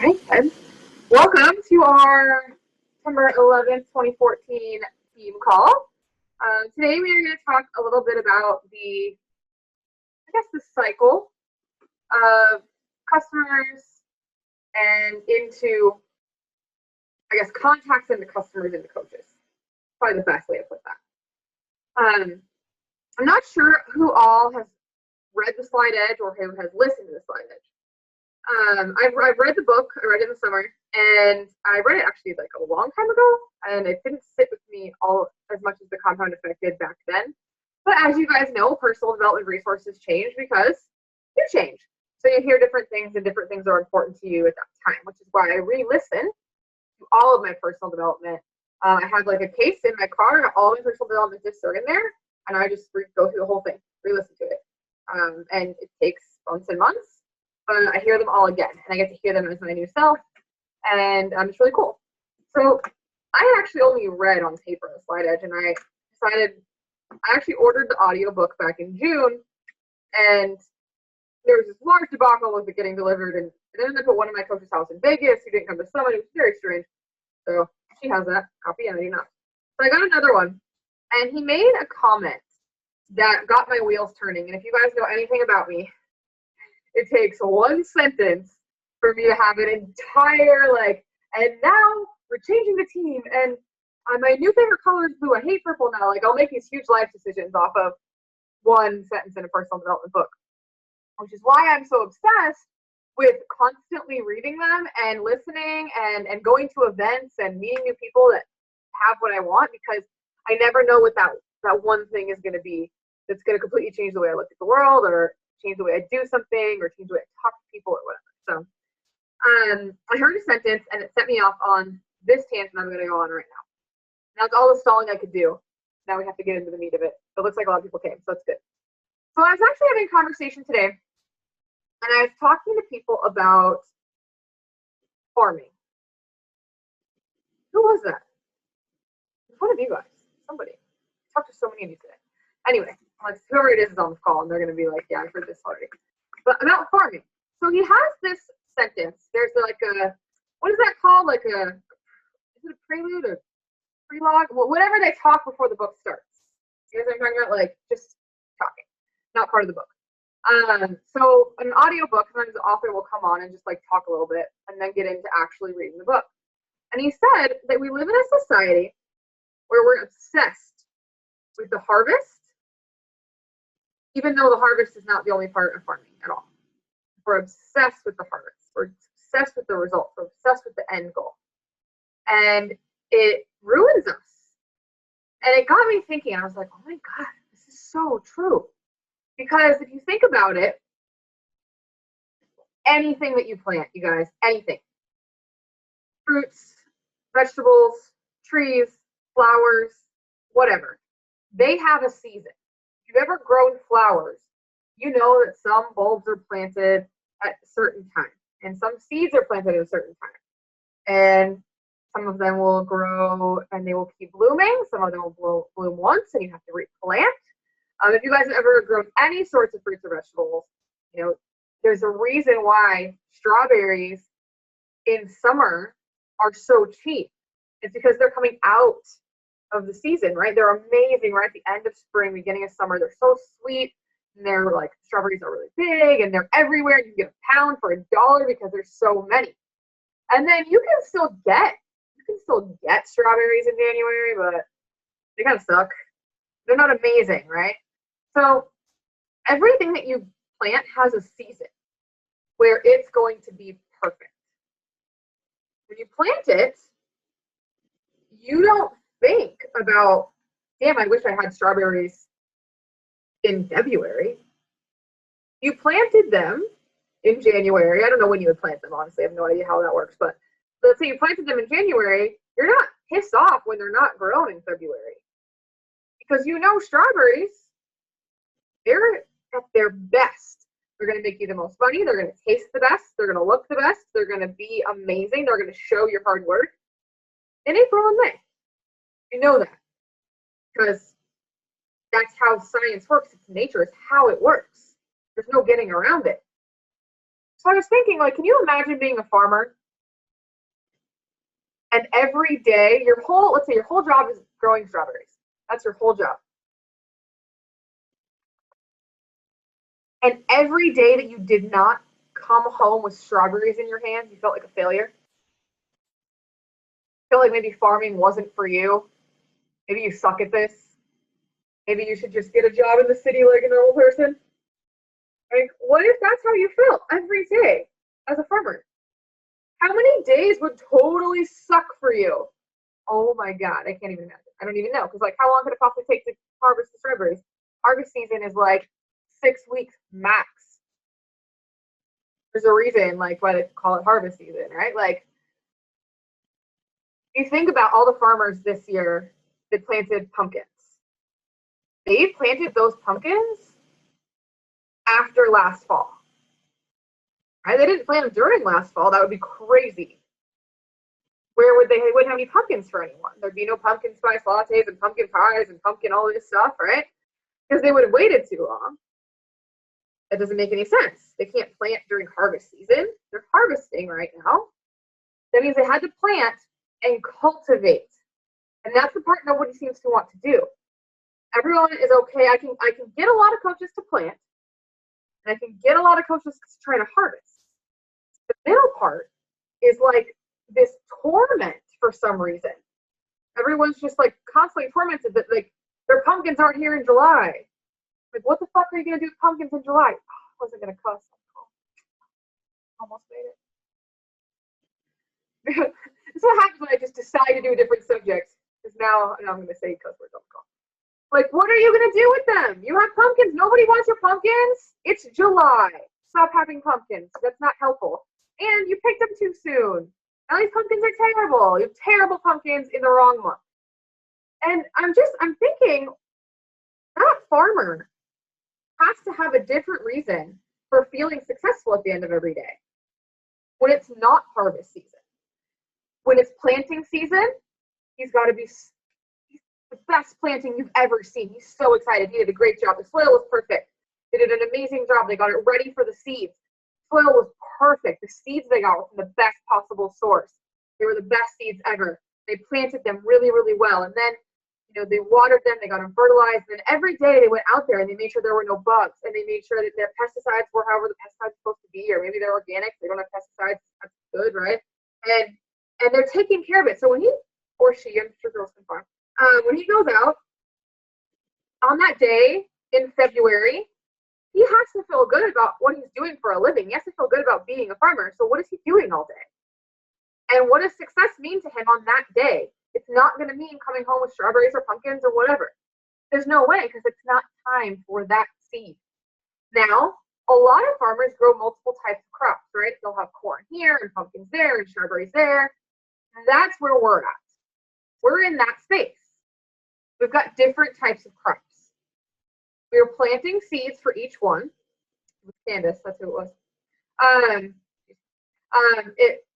Hey, Ed. Welcome to our September 11th, 2014 team call. Today we are going to talk a little bit about the cycle of customers and into, contacts into customers into coaches. Probably the best way to put that. I'm not sure who all has read The Slide Edge or who has listened to The Slide Edge. I've read the book. I read it in the summer, and I read it actually like a long time ago, and it didn't sit with me all as much as the compound effect did back then. But as you guys know, personal development resources change because you change. So you hear different things, and different things are important to you at that time, which is why I re-listen to all of my personal development. I have like a case in my car, all my personal development discs are in there, and I just go through the whole thing, re-listen to it. And it takes months and months. I hear them all again, and I get to hear them as my new self, and it's really cool. So I actually only read on paper The Slide Edge, and I actually ordered the audiobook back in June, and there was this large debacle with it getting delivered, and it ended up at one of my coach's house in Vegas who didn't come to Summit. It was very strange. So she has that copy, and I do not. So I got another one, and he made a comment that got my wheels turning, and if you guys know anything about me, it takes one sentence for me to have an entire, and now we're changing the team, and my new favorite color is blue. I hate purple now. I'll make these huge life decisions off of one sentence in a personal development book, which is why I'm so obsessed with constantly reading them and listening and going to events and meeting new people that have what I want, because I never know what that one thing is going to be that's going to completely change the way I look at the world, or change the way I do something, or change the way I talk to people, or whatever. So I heard a sentence, and it set me off on this tangent I'm going to go on right now. That's all the stalling I could do. Now we have to get into the meat of it. It looks like a lot of people came, so that's good. So I was actually having a conversation today, and I was talking to people about farming. Who was that? It was one of you guys. Somebody. I talked to so many of you today. Anyway, whoever it is on this call, and they're going to be like, yeah, I've heard this already. But about farming. So he has this sentence. There's like a, what is that called? Is it a prelude or prelogue? Well, whatever they talk before the book starts. You guys know what I'm talking about? Just talking, not part of the book. So an audio book, sometimes the author will come on and just talk a little bit and then get into actually reading the book. And he said that we live in a society where we're obsessed with the harvest, even though the harvest is not the only part of farming at all. We're obsessed with the harvest. We're obsessed with the results. We're obsessed with the end goal. And it ruins us. And it got me thinking. I was like, oh my God, this is so true. Because if you think about it, anything that you plant, you guys, anything, fruits, vegetables, trees, flowers, whatever, they have a season. If you've ever grown flowers, you know that some bulbs are planted at a certain time, and some seeds are planted at a certain time. And some of them will grow and they will keep blooming. Some of them will bloom once, and you have to replant. If you guys have ever grown any sorts of fruits or vegetables, there's a reason why strawberries in summer are so cheap. It's because they're coming out of the season, right? They're amazing right at the end of spring, beginning of summer. They're so sweet, and they're strawberries are really big, and they're everywhere. You can get a pound for $1 because there's so many. And then you can still get strawberries in January, but they kind of suck. They're not amazing, right? So everything that you plant has a season where it's going to be perfect. When you plant it, you don't think about, damn, I wish I had strawberries in February. You planted them in January. I don't know when you would plant them, honestly. I have no idea how that works. But let's say you planted them in January. You're not pissed off when they're not grown in February. Because strawberries, they're at their best. They're going to make you the most money. They're going to taste the best. They're going to look the best. They're going to be amazing. They're going to show your hard work in April and May. You know that. Because that's how science works. It's nature. It's how it works. There's no getting around it. So I was thinking, can you imagine being a farmer And every day, let's say your whole job is growing strawberries. That's your whole job. And every day that you did not come home with strawberries in your hands, you felt like a failure. Feel like maybe farming wasn't for you. Maybe you suck at this. Maybe you should just get a job in the city like a normal person. Like, what if that's how you felt every day as a farmer? How many days would totally suck for you? Oh my God, I can't even imagine. I don't even know. Because like, how long could it possibly take to harvest the strawberries? Harvest season is like 6 weeks max. There's a reason like why they call it harvest season, right? Like, you think about all the farmers this year that planted pumpkins. They planted those pumpkins after last fall. Right? They didn't plant them during last fall. That would be crazy. Where would they wouldn't have any pumpkins for anyone. There'd be no pumpkin spice lattes and pumpkin pies and pumpkin all this stuff, right? Because they would have waited too long. That doesn't make any sense. They can't plant during harvest season. They're harvesting right now. That means they had to plant and cultivate. And that's the part nobody seems to want to do. Everyone is okay. I can get a lot of coaches to plant, and I can get a lot of coaches to try to harvest. The middle part is like this torment for some reason. Everyone's just like constantly tormented that like their pumpkins aren't here in July. Like, what the fuck are you gonna do with pumpkins in July? I wasn't gonna cuss. Almost made it. This is what happens when I just decide to do a different subject. Because now I'm gonna say cuss words on the call. Like, what are you gonna do with them? You have pumpkins. Nobody wants your pumpkins. It's July. Stop having pumpkins. That's not helpful. And you picked them too soon. Now these pumpkins are terrible. You have terrible pumpkins in the wrong month. And I'm thinking that farmer has to have a different reason for feeling successful at the end of every day. When it's not harvest season. When it's planting season, he's got to be the best planting you've ever seen. He's so excited. He did a great job. The soil was perfect. They did an amazing job. They got it ready for the seeds. Soil was perfect. The seeds they got were from the best possible source. They were the best seeds ever. They planted them really, really well. And then, they watered them. They got them fertilized. And then every day they went out there and they made sure there were no bugs. And they made sure that their pesticides were however the pesticides are supposed to be. Or maybe they're organic. They don't have pesticides. That's good, right? And they're taking care of it. So when he or she, I'm sure girls can farm, when he goes out on that day in February, he has to feel good about what he's doing for a living. He has to feel good about being a farmer. So what is he doing all day? And what does success mean to him on that day? It's not going to mean coming home with strawberries or pumpkins or whatever. There's no way, because it's not time for that seed. Now, a lot of farmers grow multiple types of crops, right? They'll have corn here and pumpkins there and strawberries there. And that's where we're at. We're in that space. We've got different types of crops. We're planting seeds for each one. Candace, that's who it was.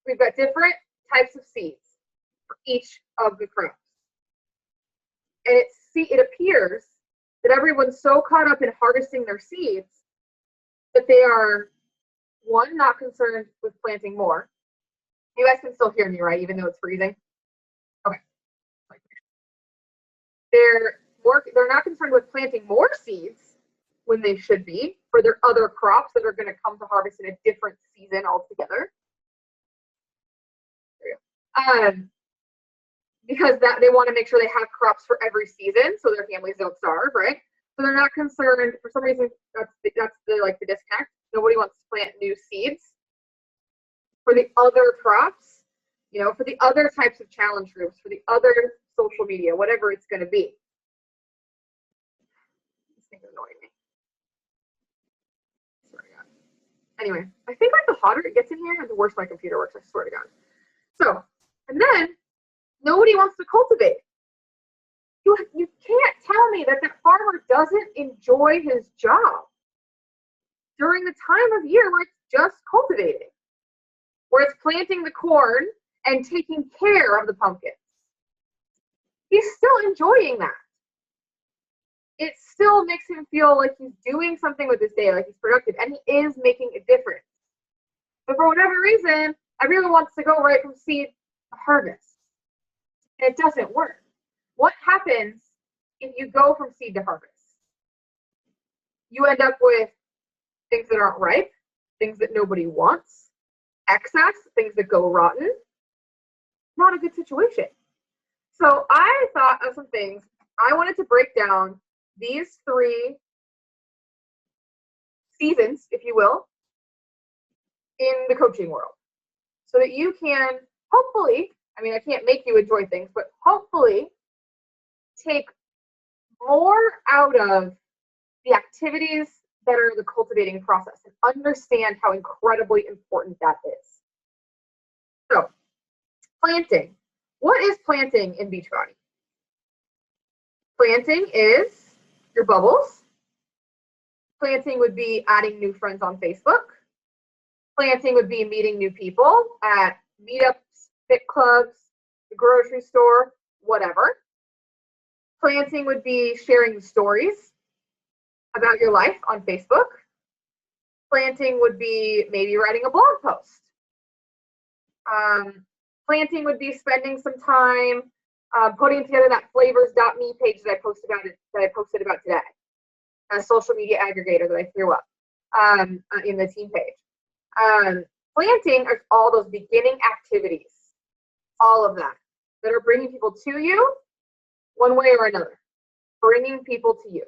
We've got different types of seeds for each of the crops. And it appears that everyone's so caught up in harvesting their seeds that they are, one, not concerned with planting more. You guys can still hear me, right? Even though it's freezing? Okay. They're not concerned with planting more seeds when they should be for their other crops that are going to come to harvest in a different season altogether. Because they want to make sure they have crops for every season so their families don't starve, right? So they're not concerned. For some reason, that's the disconnect. Nobody wants to plant new seeds for the other crops, for the other types of challenge groups, for the other social media, whatever it's going to be. This thing's annoying me. I swear to God. Anyway, I think like the hotter it gets in here, the worse my computer works. I swear to God. So, and then nobody wants to cultivate. You can't tell me that farmer doesn't enjoy his job during the time of year where it's just cultivating, where it's planting the corn and taking care of the pumpkins. He's still enjoying that. It still makes him feel like he's doing something with his day, like he's productive, and he is making a difference. But for whatever reason, everyone wants to go right from seed to harvest. and it doesn't work. What happens if you go from seed to harvest? You end up with things that aren't ripe, things that nobody wants, excess, things that go rotten. Not a good situation. So I thought of some things. I wanted to break down these 3 seasons, if you will, in the coaching world, so that you can hopefully, I mean, I can't make you enjoy things, but hopefully take more out of the activities that are the cultivating process and understand how incredibly important that is. So, planting. What is planting in Beachbody? Planting is your bubbles. Planting would be adding new friends on Facebook. Planting would be meeting new people at meetups, fit clubs, the grocery store, whatever. Planting would be sharing stories about your life on Facebook. Planting would be maybe writing a blog post. Planting would be spending some time putting together that flavors.me page that I posted about today, a social media aggregator that I threw up in the team page. Planting are all those beginning activities, all of that are bringing people to you one way or another, bringing people to you,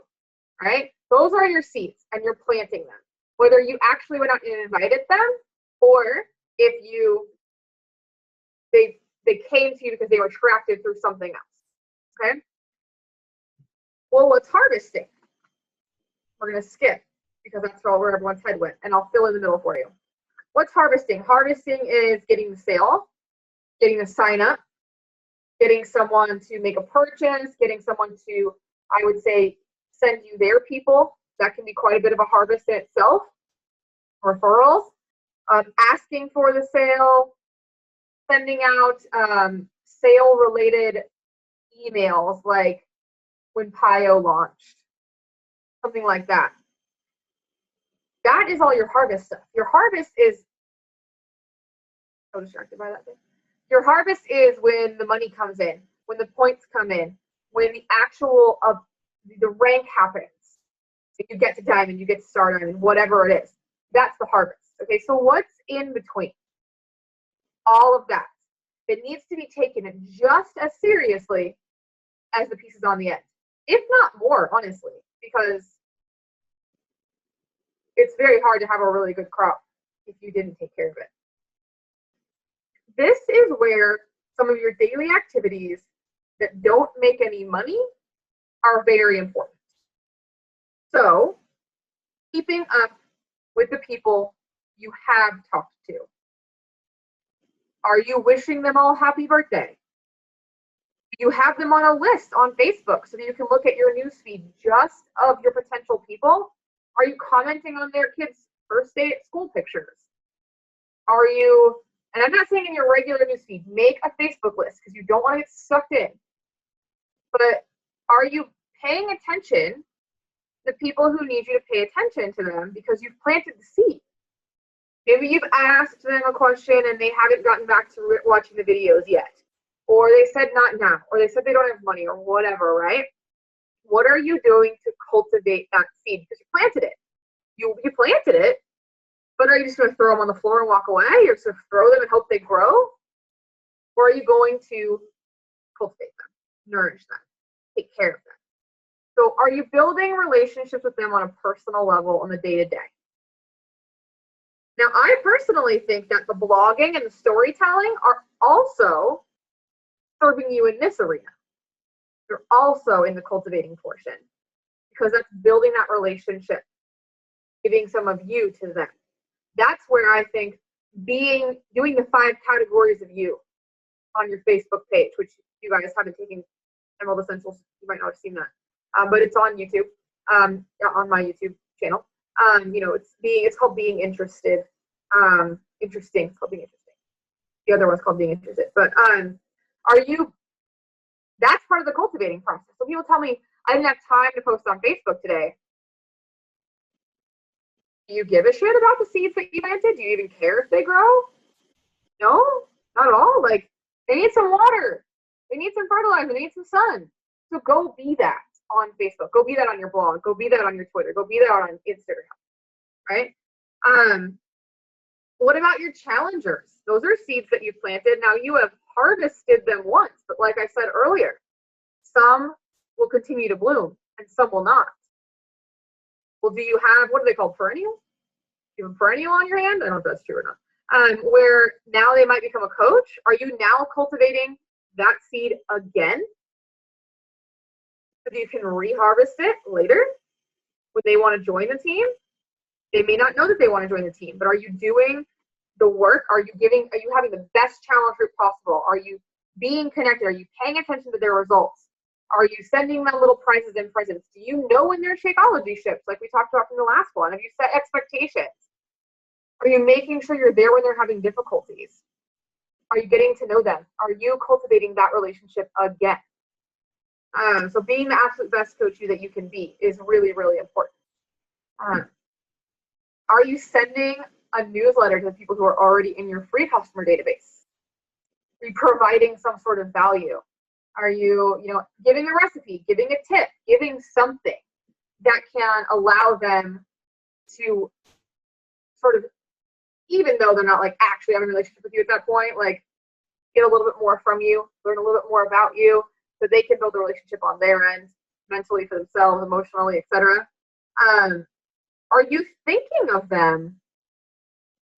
right? Those are your seeds, and you're planting them, whether you actually went out and invited them, or if they came to you because they were attracted through something else, okay? Well, what's harvesting? We're going to skip because that's where everyone's head went, and I'll fill in the middle for you. What's harvesting? Harvesting is getting the sale, getting the sign up, getting someone to make a purchase, getting someone to, I would say, send you their people. That can be quite a bit of a harvest in itself. Referrals, asking for the sale, sending out sale-related emails like when Pio launched, something like that. That is all your harvest stuff. Your harvest is, so distracted by that thing. Your harvest is when the money comes in, when the points come in, when the actual the rank happens. You get to diamond, you get to star diamond, whatever it is. That's the harvest. Okay, so what's in between? All of that. It needs to be taken just as seriously as the pieces on the end, if not more, honestly, because it's very hard to have a really good crop if you didn't take care of it. This is where some of your daily activities that don't make any money are very important. So, keeping up with the people you have talked to. Are you wishing them all happy birthday? Do you have them on a list on Facebook so that you can look at your newsfeed just of your potential people? Are you commenting on their kids' first day at school pictures? Are you, and I'm not saying in your regular newsfeed, make a Facebook list because you don't want to get sucked in. But are you paying attention to people who need you to pay attention to them because you've planted the seed? Maybe you've asked them a question and they haven't gotten back to watching the videos yet. Or they said not now, or they said they don't have money, or whatever, right? What are you doing to cultivate that seed? Because you planted it. You planted it, but are you just going to throw them on the floor and walk away? Or just throw them and hope they grow? Or are you going to cultivate them, nourish them, take care of them? So are you building relationships with them on a personal level on the day-to-day? Now, I personally think that the blogging and the storytelling are also serving you in this arena. They're also in the cultivating portion because that's building that relationship, giving some of you to them. That's where I think doing the 5 categories of you on your Facebook page, which you guys haven't taken Emerald Essentials, you might not have seen that, but it's on YouTube, on my YouTube channel. It's called Being Interested. Interesting. It's called Being Interesting. The other one's called Being Interested. But that's part of the cultivating process. So people tell me, I didn't have time to post on Facebook today. Do you give a shit about the seeds that you planted? Do you even care if they grow? No, not at all. Like, they need some water. They need some fertilizer. They need some sun. So go be that on Facebook. Go be that on your blog. Go be that on your Twitter. Go be that on Instagram, right? What about your challengers? Those are seeds that you planted. Now you have harvested them once, but like I said earlier, some will continue to bloom and some will not. Well, do you have, what are they called, perennial? Do you have a perennial on your hand? I don't know if that's true or not. Where now they might become a coach. Are you now cultivating that seed again so that you can reharvest it later when they want to join the team? They may not know that they want to join the team, but are you doing the work? Are you having the best challenge group possible? Are you being connected? Are you paying attention to their results? Are you sending them little prizes and presents? Do you know when their Shakeology ships, like we talked about from the last one? Have you set expectations? Are you making sure you're there when they're having difficulties? Are you getting to know them? Are you cultivating that relationship again? So being the absolute best coach that you can be is really, really important. Are you sending a newsletter to the people who are already in your free customer database? Are you providing some sort of value? Are you, giving a recipe, giving a tip, giving something that can allow them to sort of, even though they're not like actually having a relationship with you at that point, like get a little bit more from you, learn a little bit more about you, so they can build a relationship on their end, mentally for themselves, emotionally, etc. Are you thinking of them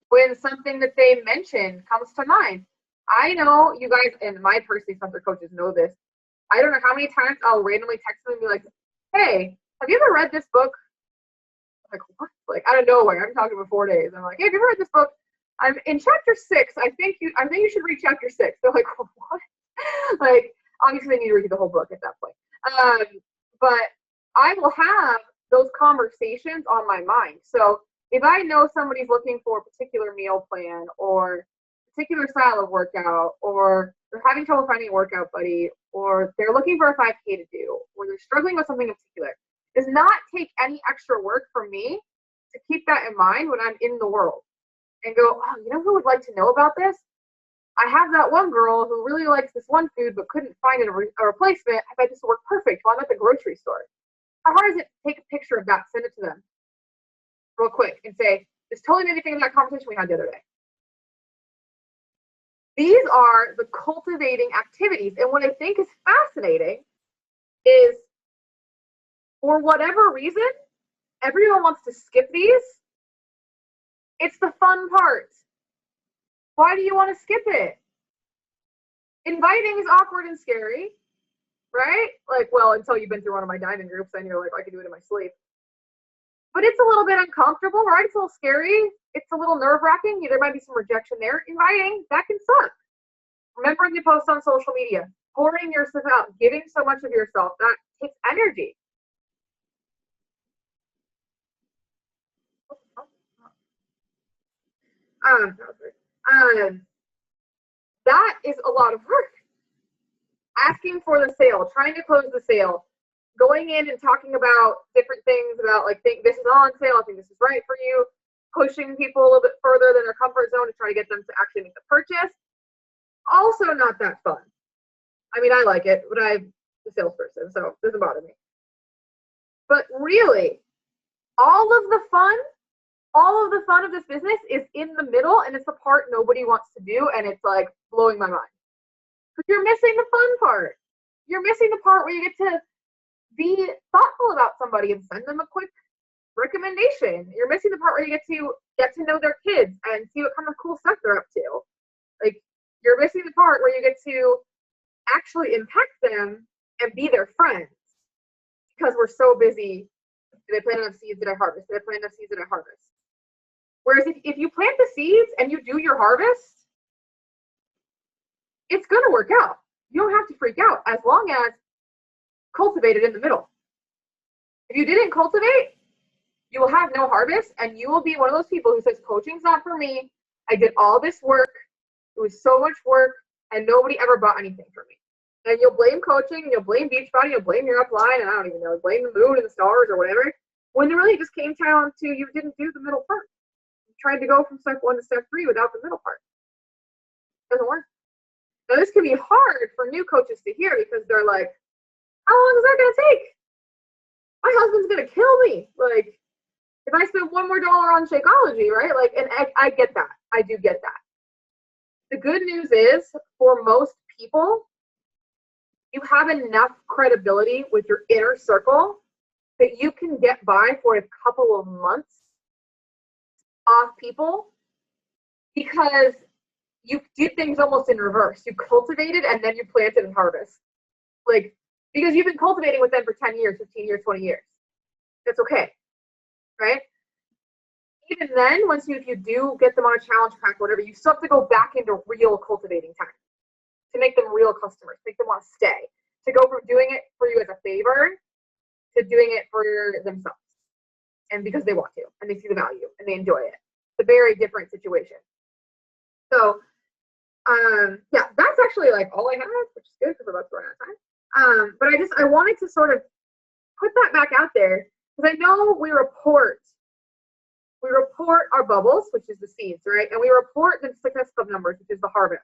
when something that they mentioned comes to mind? I know you guys, and my personally sponsor coaches know this. I don't know how many times I'll randomly text them and be like, hey, have you ever read this book? I'm like, what? Like, out of nowhere. I'm talking for 4 days. I'm like, hey, have you ever read this book? I'm in chapter 6. I think you should read chapter 6. They're like, what? Like, obviously they need to read the whole book at that point. But I will have those conversations on my mind. So if I know somebody's looking for a particular meal plan or particular style of workout, or they're having trouble finding a workout buddy, or they're looking for a 5K to do, or they're struggling with something in particular, does not take any extra work from me to keep that in mind when I'm in the world and go, oh, you know who would like to know about this? I have that one girl who really likes this one food but couldn't find a replacement. I bet this will work perfect while I'm at the grocery store. How hard is it to take a picture of that, send it to them real quick and say, this totally made me think of that conversation we had the other day. These are the cultivating activities. And what I think is fascinating is, for whatever reason, everyone wants to skip these. It's the fun part. Why do you want to skip it? Inviting is awkward and scary, right? Like, well, until you've been through one of my diamond groups, then you're like, I can do it in my sleep. But it's a little bit uncomfortable, right? It's a little scary. It's a little nerve-wracking. There might be some rejection there. Inviting, that can suck. Remembering to post on social media, pouring yourself out, giving so much of yourself, that takes energy. That is a lot of work. Asking for the sale, trying to close the sale, going in and talking about different things about, like, think this is on sale, I think this is right for you, pushing people a little bit further than their comfort zone to try to get them to actually make the purchase. Also not that fun. I mean, I like it, but I'm a salesperson, so it doesn't bother me. But really, all of the fun of this business is in the middle, and it's the part nobody wants to do, and it's like blowing my mind. Because you're missing the fun part. You're missing the part where you get to be thoughtful about somebody and send them a quick recommendation. You're missing the part where you get to know their kids and see what kind of cool stuff they're up to. Like, you're missing the part where you get to actually impact them and be their friends, because we're so busy. Did I plant enough seeds? Did I harvest? Did I plant enough seeds? Did I harvest? Whereas if you plant the seeds and you do your harvest, it's going to work out. You don't have to freak out, as long as cultivate it in the middle. If you didn't cultivate, you will have no harvest, and you will be one of those people who says, coaching's not for me. I did all this work. It was so much work, and nobody ever bought anything from me. And you'll blame coaching, and you'll blame Beachbody, you'll blame your upline, and I don't even know, blame the moon and the stars or whatever, when it really just came down to you didn't do the middle part. You tried to go from step 1 to step 3 without the middle part. It doesn't work. Now, this can be hard for new coaches to hear because they're like, how long is that going to take? My husband's going to kill me. Like, if I spend $1 more on Shakeology, right? Like, and I get that. I do get that. The good news is, for most people, you have enough credibility with your inner circle that you can get by for a couple of months off people because you do things almost in reverse. You cultivated and then you planted and harvest. Like, because you've been cultivating with them for 10 years, 15 years, 20 years. That's okay, right? Even then, if you do get them on a challenge track or whatever, you still have to go back into real cultivating time to make them real customers, make them want to stay, to go from doing it for you as a favor to doing it for themselves and because they want to and they see the value and they enjoy it. It's a very different situation. So, yeah, that's actually like all I have, which is good because we're about to run out of time. But I wanted to sort of put that back out there because I know we report our bubbles, which is the seeds, right? And we report the Success Club numbers, which is the harvest.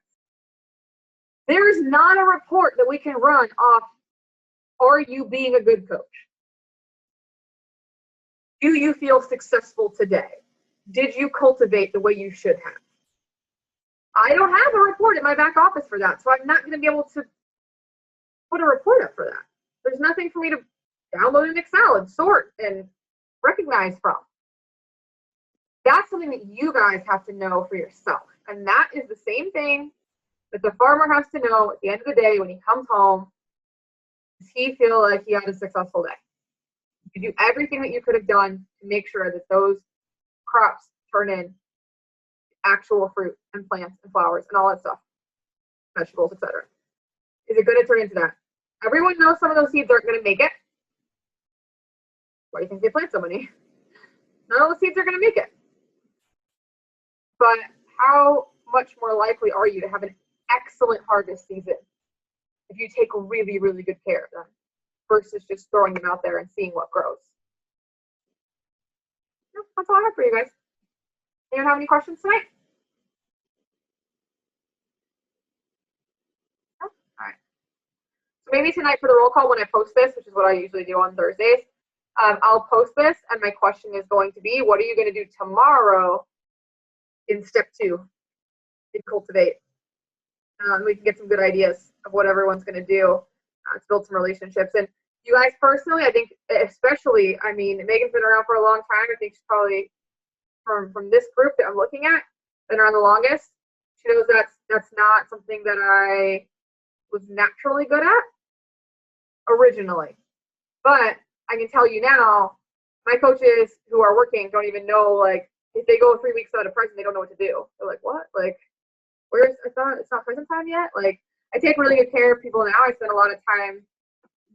There is not a report that we can run off, are you being a good coach? Do you feel successful today? Did you cultivate the way you should have? I don't have a report in my back office for that, so I'm not going to be able to put a report up for that. There's nothing for me to download in Excel and sort and recognize from. That's something that you guys have to know for yourself. And that is the same thing that the farmer has to know at the end of the day when he comes home. Does he feel like he had a successful day? You do everything that you could have done to make sure that those crops turn in actual fruit and plants and flowers and all that stuff, vegetables, etc. Is it going to turn into that? Everyone knows some of those seeds aren't going to make it. Why do you think they plant so many? None of the seeds are going to make it. But how much more likely are you to have an excellent harvest season if you take really, really good care of them versus just throwing them out there and seeing what grows? No, that's all I have for you guys. Anyone have any questions tonight? No? All right. So maybe tonight for the roll call when I post this, which is what I usually do on Thursdays, I'll post this and my question is going to be, what are you going to do tomorrow in step 2 in Cultivate? We can get some good ideas of what everyone's going to do to build some relationships. And you guys personally, I think especially, I mean, Megan's been around for a long time. I think she's probably from this group that I'm looking at, been around the longest. She knows that's not something that I was naturally good at originally. But I can tell you now, my coaches who are working don't even know, like, if they go 3 weeks without a present, they don't know what to do. They're like, what? Like, it's not present time yet? Like, I take really good care of people now. I spend a lot of time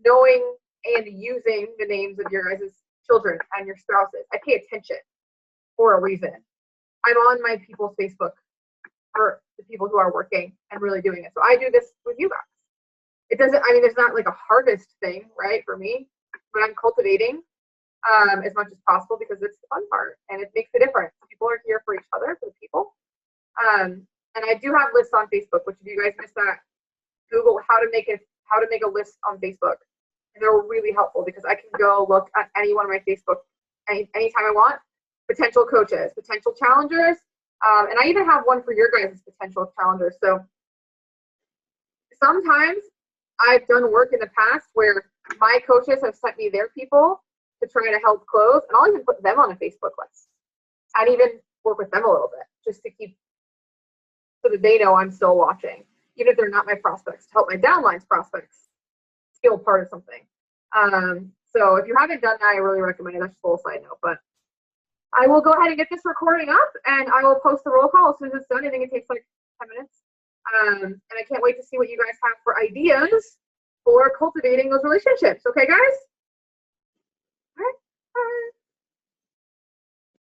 knowing and using the names of your guys' children and your spouses. I pay attention for a reason. I'm on my people's Facebook for the people who are working and really doing it. So I do this with you guys. It doesn't, I mean, there's not like a harvest thing, right, for me, but I'm cultivating as much as possible because it's the fun part and it makes a difference. People are here for each other, for the people. And I do have lists on Facebook, which if you guys missed that, Google how to make a list on Facebook. And they're really helpful because I can go look at any one of my Facebook anytime I want. Potential coaches, potential challengers, and I even have one for your guys' potential challengers. So sometimes I've done work in the past where my coaches have sent me their people to try to help close, and I'll even put them on a Facebook list and even work with them a little bit just to keep so that they know I'm still watching, even if they're not my prospects, to help my downlines prospects feel part of something. So if you haven't done that, I really recommend it. That's just a little side note, but I will go ahead and get this recording up and I will post the roll call as soon as it's done. I think it takes like 10 minutes. And I can't wait to see what you guys have for ideas for cultivating those relationships. Okay, guys? All right. Bye.